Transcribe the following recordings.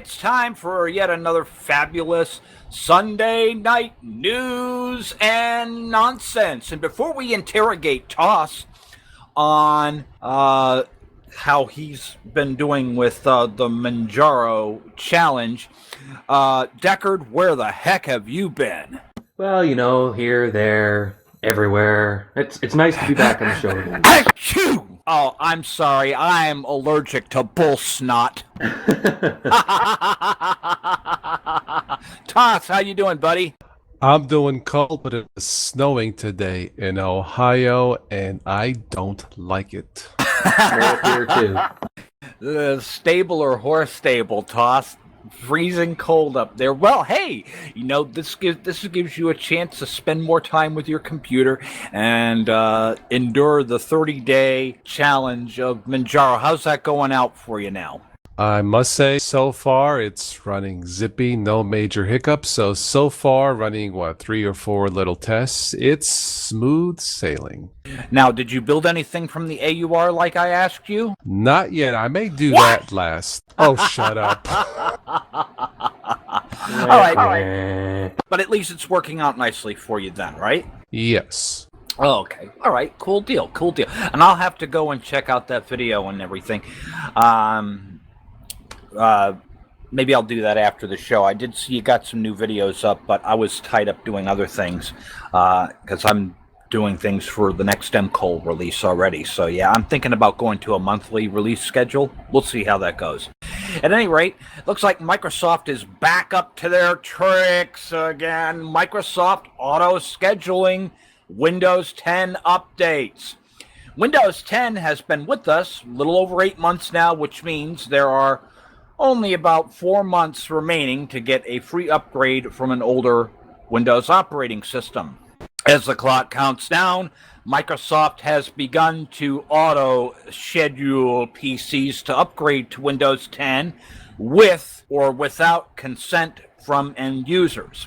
it's time for yet another fabulous Sunday night news and nonsense. And before we interrogate Toss on how he's been doing with the Manjaro challenge, Deckard, where the heck have you been? Well, here, there, everywhere. It's nice to be back on the show again. Achoo! Oh, I'm sorry. I'm allergic to bull snot. Toss, how you doing, buddy? I'm doing cold, but it's snowing today in Ohio, and I don't like it. We're up here, too. The stable or horse stable, Toss. Freezing cold up there. Well, hey, this gives you a chance to spend more time with your computer and endure the 30-day challenge of Manjaro. How's that going out for you now? I must say, so far, it's running zippy, no major hiccups. So far, running, 3 or 4 little tests. It's smooth sailing. Now, did you build anything from the AUR like I asked you? Not yet. I may do that last. Oh, shut up. All right. But at least it's working out nicely for you then, right? Yes. Oh, okay. All right. Cool deal. And I'll have to go and check out that video and everything. Maybe I'll do that after the show. I did see you got some new videos up, but I was tied up doing other things because I'm doing things for the next MCOL release already. So yeah, I'm thinking about going to a monthly release schedule. We'll see how that goes. At any rate, looks like Microsoft is back up to their tricks again. Microsoft auto-scheduling Windows 10 updates. Windows 10 has been with us a little over 8 months now, which means there are only about 4 months remaining to get a free upgrade from an older Windows operating system. As the clock counts down, Microsoft has begun to auto-schedule PCs to upgrade to Windows 10 with or without consent from end users.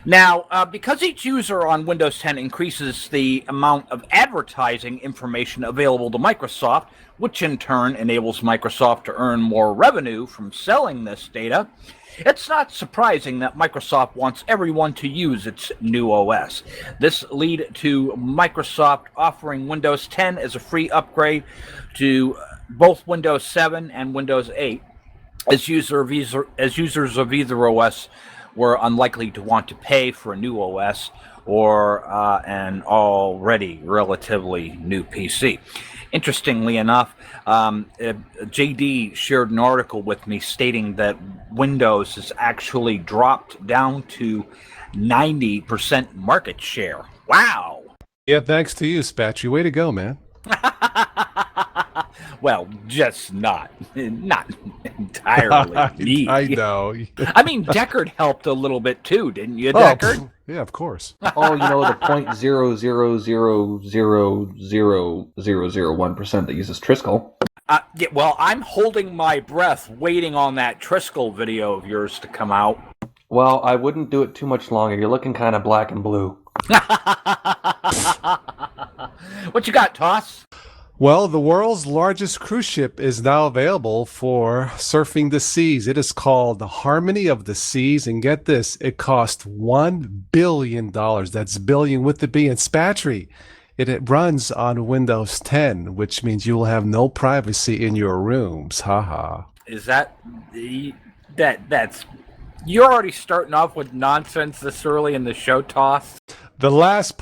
Now, because each user on Windows 10 increases the amount of advertising information available to Microsoft, which in turn enables Microsoft to earn more revenue from selling this data, it's not surprising that Microsoft wants everyone to use its new OS. This led to Microsoft offering Windows 10 as a free upgrade to both Windows 7 and Windows 8, as users of either OS were unlikely to want to pay for a new OS or an already relatively new PC. Interestingly enough, JD shared an article with me stating that Windows has actually dropped down to 90% market share. Wow! Yeah, thanks to you, Spatchy. Way to go, man. Well, just not entirely me. I know. I mean, Deckard helped a little bit too, didn't you, Deckard? Yeah, of course. The 0.000000001% that uses Triskel. Yeah, well, I'm holding my breath waiting on that Triskel video of yours to come out. Well, I wouldn't do it too much longer. You're looking kind of black and blue. What you got, Toss? Well, the world's largest cruise ship is now available for surfing the seas. It is called the Harmony of the Seas, and get this, it cost $1 billion. That's billion with the B and Spatry. It runs on Windows 10, which means you will have no privacy in your rooms. Haha. Is that's you're already starting off with nonsense this early in the show, Toss? The first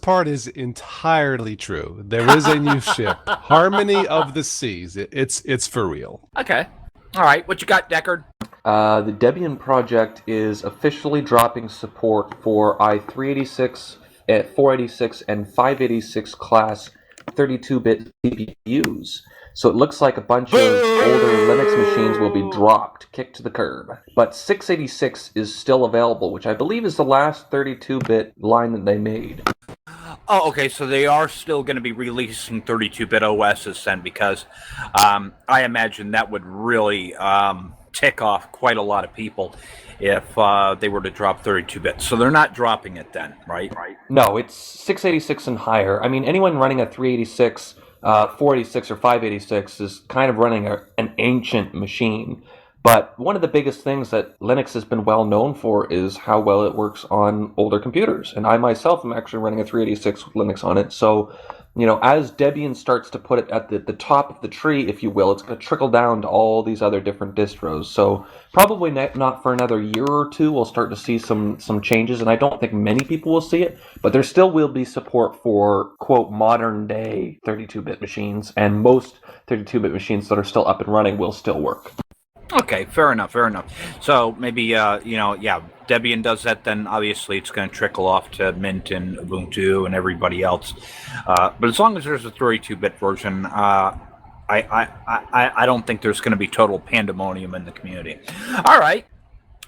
part is entirely true. There is a new ship, Harmony of the Seas. It's for real. Okay. All right. What you got, Deckard? The Debian project is officially dropping support for i386, 486, and 586 class 32-bit CPUs. So it looks like a bunch of older Linux machines will be dropped, kicked to the curb. But 686 is still available, which I believe is the last 32-bit line that they made. Oh, okay, so they are still going to be releasing 32-bit OSs then, because I imagine that would really tick off quite a lot of people if they were to drop 32-bit. So they're not dropping it then, right? No, it's 686 and higher. I mean, anyone running a 386... 486 or 586 is kind of running an ancient machine. But one of the biggest things that Linux has been well known for is how well it works on older computers. And I myself am actually running a 386 with Linux on it. So, as Debian starts to put it at the top of the tree, if you will, it's going to trickle down to all these other different distros. So probably not for another year or two, we'll start to see some changes. And I don't think many people will see it, but there still will be support for, quote, modern day 32-bit machines. And most 32-bit machines that are still up and running will still work. Okay, fair enough. So maybe, Debian does that, then obviously it's going to trickle off to Mint and Ubuntu and everybody else. But as long as there's a 32-bit version, I don't think there's going to be total pandemonium in the community. All right.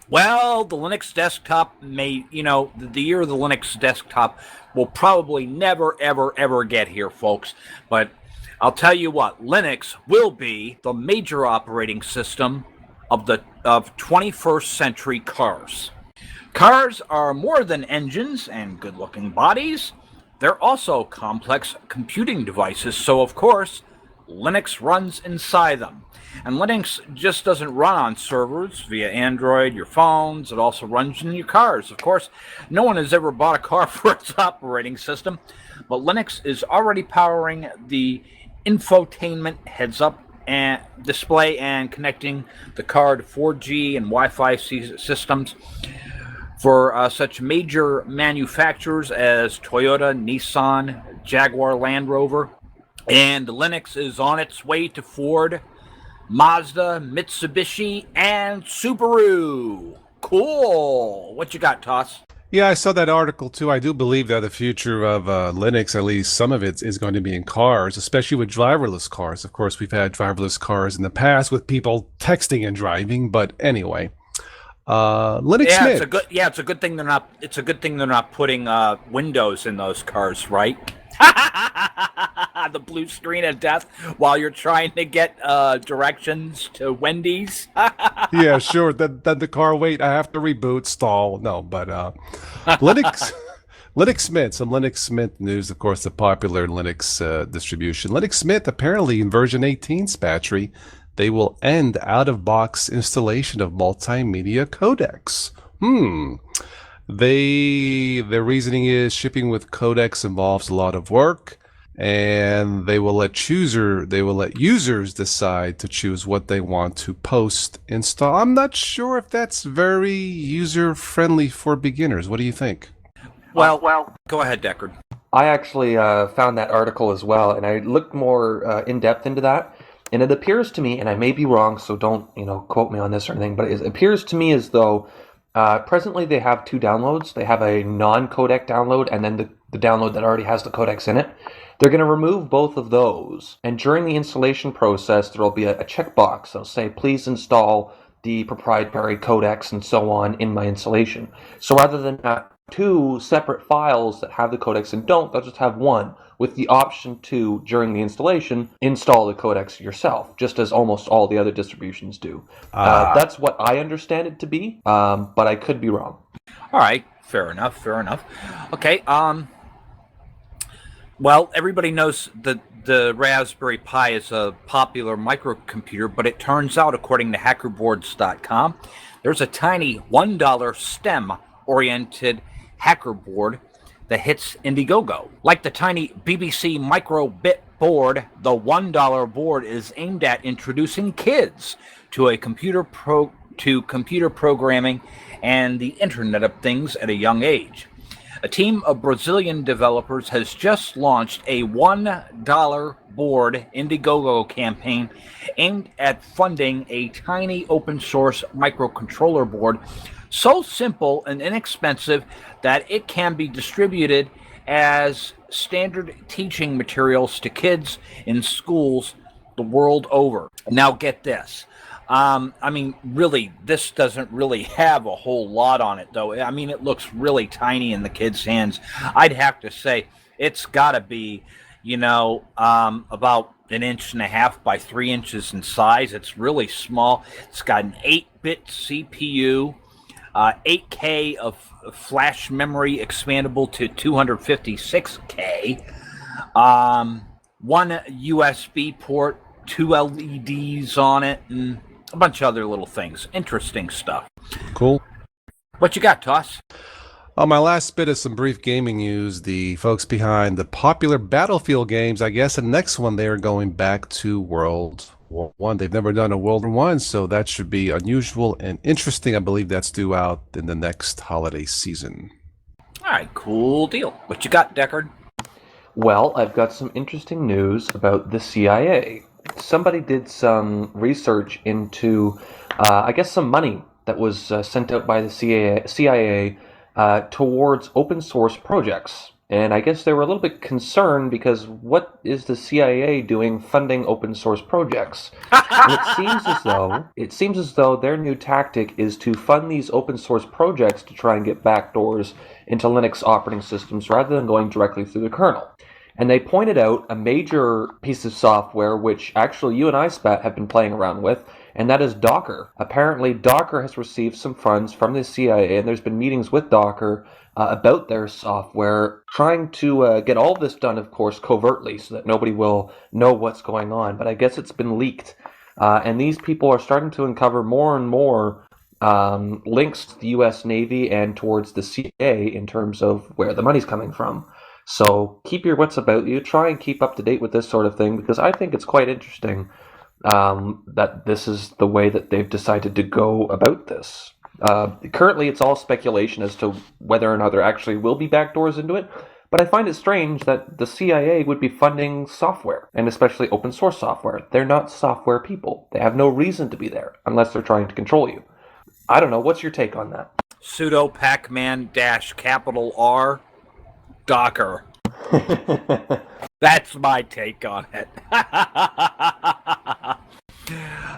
Well, the Linux desktop the year of the Linux desktop will probably never, ever, ever get here, folks. But I'll tell you what, Linux will be the major operating system of 21st century cars. Cars are more than engines and good-looking bodies. They're also complex computing devices, so of course, Linux runs inside them. And Linux just doesn't run on servers via Android, your phones. It also runs in your cars. Of course, no one has ever bought a car for its operating system, but Linux is already powering the infotainment heads-up and display and connecting the car to 4G and Wi-Fi systems for such major manufacturers as Toyota, Nissan, Jaguar Land Rover. And Linux is on its way to Ford, Mazda, Mitsubishi, and Subaru. Cool. What you got, Toss? Yeah, I saw that article too. I do believe that the future of Linux, at least some of it, is going to be in cars, especially with driverless cars. Of course, we've had driverless cars in the past with people texting and driving, but anyway, Linux. Yeah, it's a good thing they're not. It's a good thing they're not putting windows in those cars, right? The blue screen of death while you're trying to get directions to Wendy's. Yeah, sure. Then the car wait. I have to reboot, stall. No, but Linux, Linux Mint. Some Linux Mint news. Of course, the popular Linux distribution. Linux Mint apparently in version 18, Spatry, they will end out-of-box installation of multimedia codecs. Their reasoning is shipping with codecs involves a lot of work, and they will let users decide to choose what they want to post install. I'm not sure if that's very user friendly for beginners. What do you think? Well, go ahead, Deckard. I actually found that article as well, and I looked more in depth into that. And it appears to me, and I may be wrong, so don't quote me on this or anything, but it appears to me as though presently they have two downloads. They have a non-codec download and then the download that already has the codecs in it. They're going to remove both of those. And during the installation process, there will be a checkbox that'll say, please install the proprietary codecs and so on in my installation. So rather than have two separate files that have the codecs and don't, they'll just have one with the option to, during the installation, install the codecs yourself, just as almost all the other distributions do. That's what I understand it to be, but I could be wrong. All right, fair enough. Okay, well, everybody knows that the Raspberry Pi is a popular microcomputer, but it turns out, according to hackerboards.com, there's a tiny $1 STEM-oriented hacker board that hits Indiegogo. Like the tiny BBC microbit board, the $1 board is aimed at introducing kids to computer programming and the Internet of Things at a young age. A team of Brazilian developers has just launched a $1 board Indiegogo campaign aimed at funding a tiny open source microcontroller board so simple and inexpensive that it can be distributed as standard teaching materials to kids in schools the world over. Now get this. Really, this doesn't really have a whole lot on it, though. I mean, it looks really tiny in the kids' hands. I'd have to say it's got to be, about 1.5 by 3 inches in size. It's really small. It's got an 8-bit CPU, 8K of flash memory expandable to 256K, one USB port, 2 LEDs on it, and a bunch of other little things. Interesting stuff. Cool. What you got, Toss? On my last bit of some brief gaming news, the folks behind the popular Battlefield games, I guess the next one they are going back to World War One. They've never done a World War One, so that should be unusual and interesting. I believe that's due out in the next holiday season. All right, cool deal. What you got, Deckard? Well, I've got some interesting news about the CIA. Somebody did some research into, I guess, some money that was sent out by the CIA towards open source projects. And I guess they were a little bit concerned because what is the CIA doing funding open source projects? And it seems as though their new tactic is to fund these open source projects to try and get backdoors into Linux operating systems rather than going directly through the kernel. And they pointed out a major piece of software which actually you and I, Spat, have been playing around with, and that is Docker. Apparently, Docker has received some funds from the CIA, and there's been meetings with Docker about their software, trying to get all this done, of course, covertly, so that nobody will know what's going on. But I guess it's been leaked, and these people are starting to uncover more and more links to the U.S. Navy and towards the CIA in terms of where the money's coming from. So keep your wits about you. Try and keep up to date with this sort of thing, because I think it's quite interesting that this is the way that they've decided to go about this. Currently, it's all speculation as to whether or not there actually will be backdoors into it, but I find it strange that the CIA would be funding software, and especially open source software. They're not software people. They have no reason to be there, unless they're trying to control you. I don't know. What's your take on that? Sudo Pacman -R Docker. That's my take on it.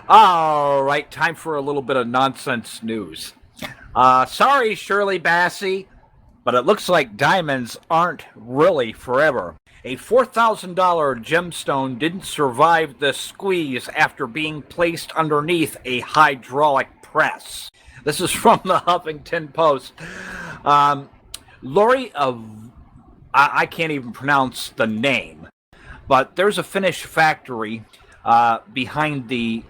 All right, time for a little bit of nonsense news. Sorry, Shirley Bassey, but it looks like diamonds aren't really forever. A $4,000 gemstone didn't survive the squeeze after being placed underneath a hydraulic press. This is from the Huffington Post. Lori I can't even pronounce the name, but there's a Finnish factory behind the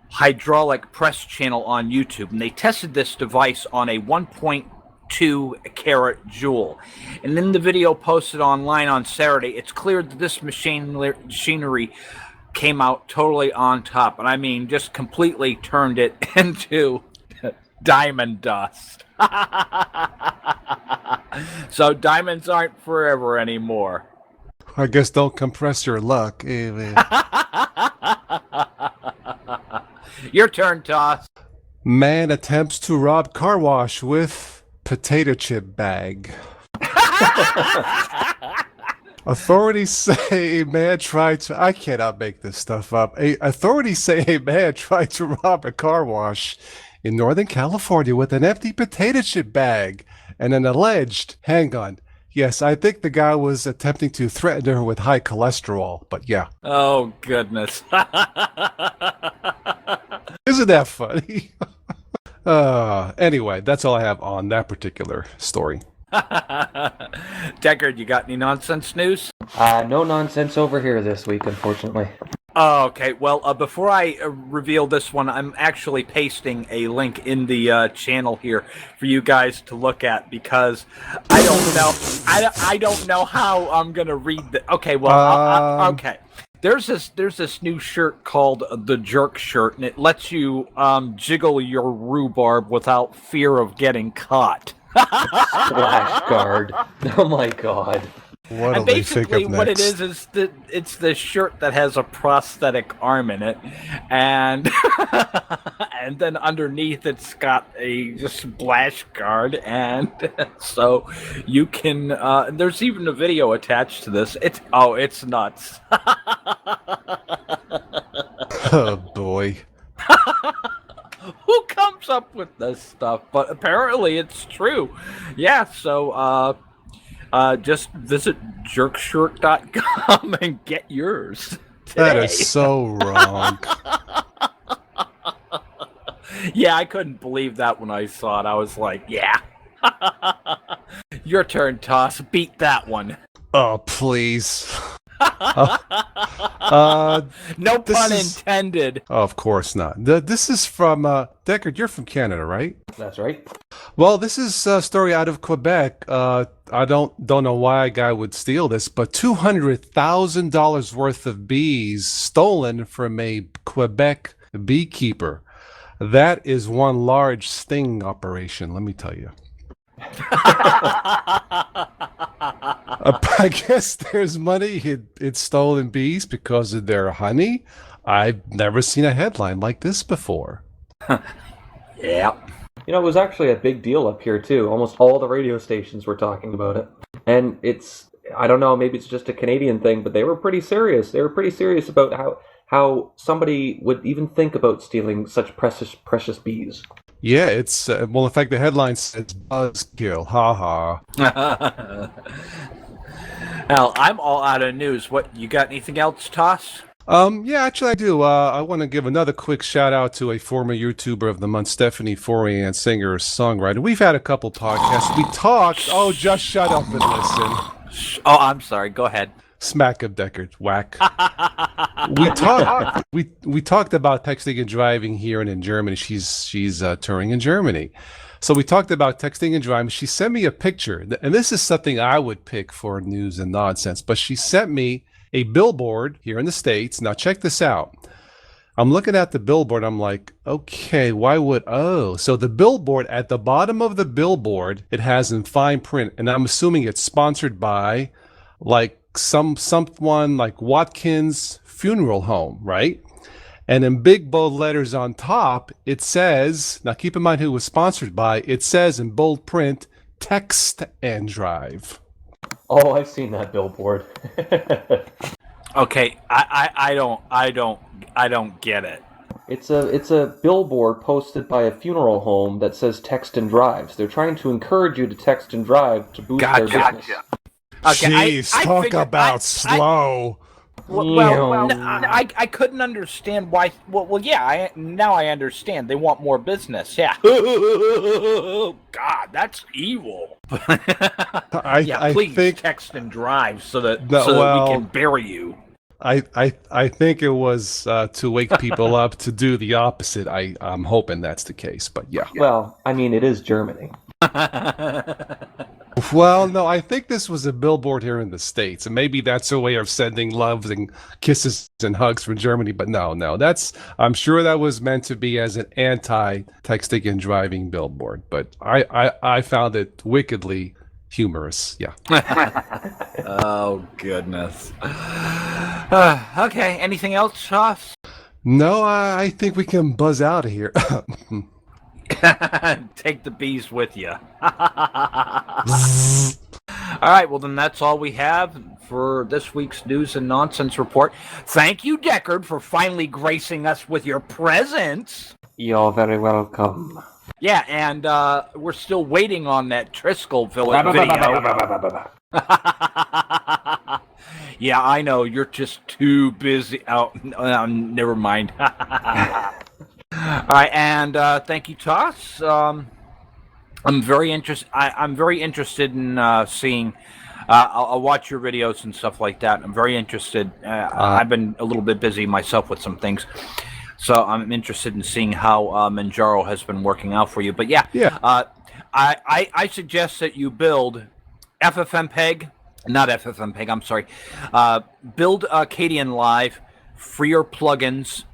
hydraulic press channel on YouTube, and they tested this device on a 1.2 carat jewel. And in the video posted online on Saturday, it's clear that this machinery came out totally on top, and I mean just completely turned it into diamond dust. So diamonds aren't forever anymore. I guess don't compress your luck. Your turn, Toss. Man attempts to rob car wash with potato chip bag. Authorities say a man tried to... I cannot make this stuff up. Authorities say a man tried to rob a car wash in Northern California with an empty potato chip bag and an alleged handgun. Yes, I think the guy was attempting to threaten her with high cholesterol, but yeah. Oh, goodness. Isn't that funny? Anyway, that's all I have on that particular story. Deckard, you got any nonsense news? No nonsense over here this week, unfortunately. Oh, okay. Well, before I reveal this one, I'm actually pasting a link in the channel here for you guys to look at, because I don't know. I don't know how I'm gonna read the. Okay, well, okay. There's this new shirt called the Jerk Shirt, and it lets you jiggle your rhubarb without fear of getting caught. Splash guard. Oh my god. What And basically what it is it's the shirt that has a prosthetic arm in it, and and then underneath it's got a splash guard, and so you can there's even a video attached to this. It's nuts. Oh boy. Who comes up with this stuff? But apparently it's true. Yeah, so just visit jerkshirt.com and get yours today. That is so wrong. Yeah, I couldn't believe that when I saw it. I was like, yeah. Your turn, Toss. Beat that one. Oh, please. Uh, uh, No this pun is- intended. Oh, of course not. This is from Deckard. You're from Canada, right? That's right. Well, this is a story out of Quebec. I don't know why a guy would steal this, but $200,000 worth of bees stolen from a Quebec beekeeper. That is one large sting operation, let me tell you. I guess there's money in stolen bees because of their honey. I've never seen a headline like this before. Yeah. You know, it was actually a big deal up here too. Almost all the radio stations were talking about it. And I don't know, maybe it's just a Canadian thing, but they were pretty serious. They were pretty serious about how somebody would even think about stealing such precious bees. Yeah, it's well. In fact, the headline says "Buzzkill." Ha ha. Now, I'm all out of news. What, you got anything else, Toss? Yeah, actually, I do. I want to give another quick shout out to a former YouTuber of the month, Stephanie Fourier, and singer songwriter. We've had a couple podcasts. We talked. Oh, just shut up and listen. Oh, I'm sorry. Go ahead. Smack of Deckard, whack. We talked. We talked about texting and driving here and in Germany. She's touring in Germany, so we talked about texting and driving. She sent me a picture, and this is something I would pick for news and nonsense. But she sent me a billboard here in the States. Now check this out. I'm looking at the billboard. I'm like, okay, why would so the billboard at the bottom of the billboard, it has in fine print, and I'm assuming it's sponsored by like someone like Watkins Funeral Home, right? And in big bold letters on top, it says, now keep in mind who it was sponsored by, it says in bold print, text and drive. Oh, I've seen that billboard. Okay, I don't get it. It's a billboard posted by a funeral home that says text and drives. They're trying to encourage you to text and drive to boost their business. Okay, Jeez, talk figured- about slow. I couldn't understand why. Well, yeah. Now I understand. They want more business. Yeah. God, that's evil. I please think text and drive so that we can bury you. I think it was to wake people up to do the opposite. I'm hoping that's the case, but yeah. Well, I mean, it is Germany. Well, no, I think this was a billboard here in the States, and maybe that's a way of sending loves and kisses and hugs from Germany. But no, I'm sure that was meant to be as an anti-texting and driving billboard. But I found it wickedly humorous. Yeah. Oh goodness. Okay. Anything else, Hoss? No, I think we can buzz out of here. Take the bees with you. All right, well, then that's all we have for this week's News and Nonsense Report. Thank you, Deckard, for finally gracing us with your presence. You're very welcome. Yeah, and we're still waiting on that Triskel video. Yeah, I know. You're just too busy. Oh, never mind. All right, and thank you, Toss. I'm very interested. I'm very interested in seeing. I'll watch your videos and stuff like that. I'm very interested. I've been a little bit busy myself with some things, so I'm interested in seeing how Manjaro has been working out for you. But yeah. I suggest that you build FFmpeg, not FFmpeg. I'm sorry. Build Acadian Live, free your plugins,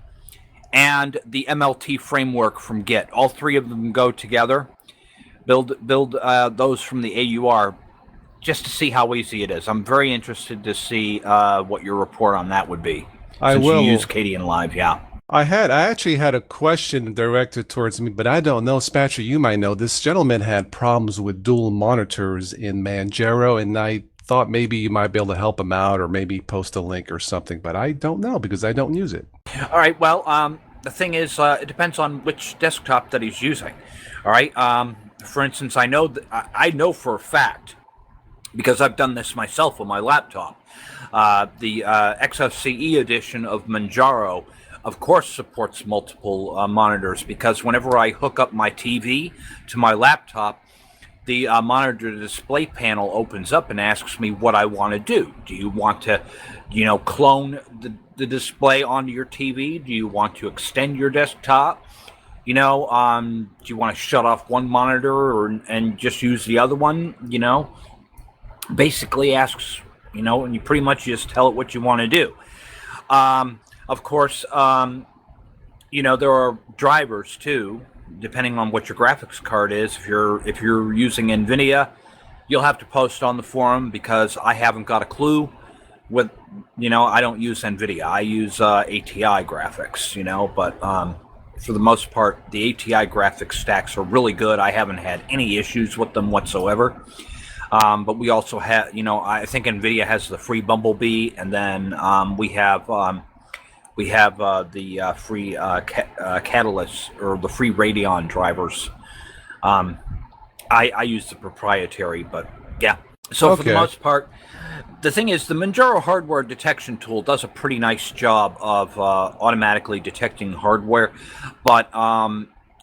and the MLT framework from Git. All three of them go together. Build those from the AUR just to see how easy it is. I'm very interested to see what your report on that would be. I Since will you use Acadian Live, yeah. I actually had a question directed towards me, but I don't know. Spatcher, you might know. This gentleman had problems with dual monitors in Manjaro, and I thought maybe you might be able to help him out or maybe post a link or something, but I don't know because I don't use it. All right, well, the thing is, it depends on which desktop that he's using. All right, for instance, I know for a fact, because I've done this myself on my laptop, the XFCE edition of Manjaro, of course, supports multiple monitors, because whenever I hook up my TV to my laptop, the monitor display panel opens up and asks me what I want to do. Do you want to, clone the display onto your TV? Do you want to extend your desktop? Do you want to shut off one monitor and just use the other one? Basically asks, and you pretty much just tell it what you want to do. Of course, there are drivers too, depending on what your graphics card is. If you're using NVIDIA, you'll have to post on the forum because I haven't got a clue. I don't use NVIDIA. I use ATI graphics, but for the most part, the ATI graphics stacks are really good. I haven't had any issues with them whatsoever. But we also have, I think NVIDIA has the free Bumblebee, and then we have the free Catalyst or the free Radeon drivers. I use the proprietary, but yeah. So for the most part, the thing is, the Manjaro hardware detection tool does a pretty nice job of automatically detecting hardware, but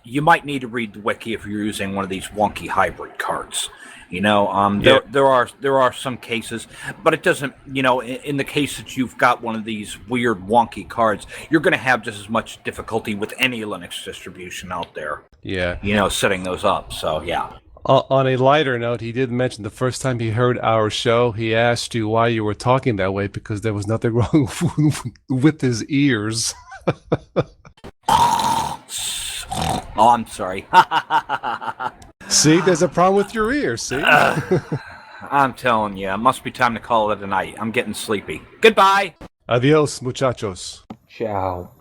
you might need to read the wiki if you're using one of these wonky hybrid cards. There are some cases, but it doesn't, in the case that you've got one of these weird wonky cards, you're going to have just as much difficulty with any Linux distribution out there. Yeah. Setting those up. So, yeah. On a lighter note, he did mention the first time he heard our show, he asked you why you were talking that way because there was nothing wrong with his ears. Oh, I'm sorry. See, there's a problem with your ears, see? I'm telling you, it must be time to call it a night. I'm getting sleepy. Goodbye. Adios, muchachos. Ciao.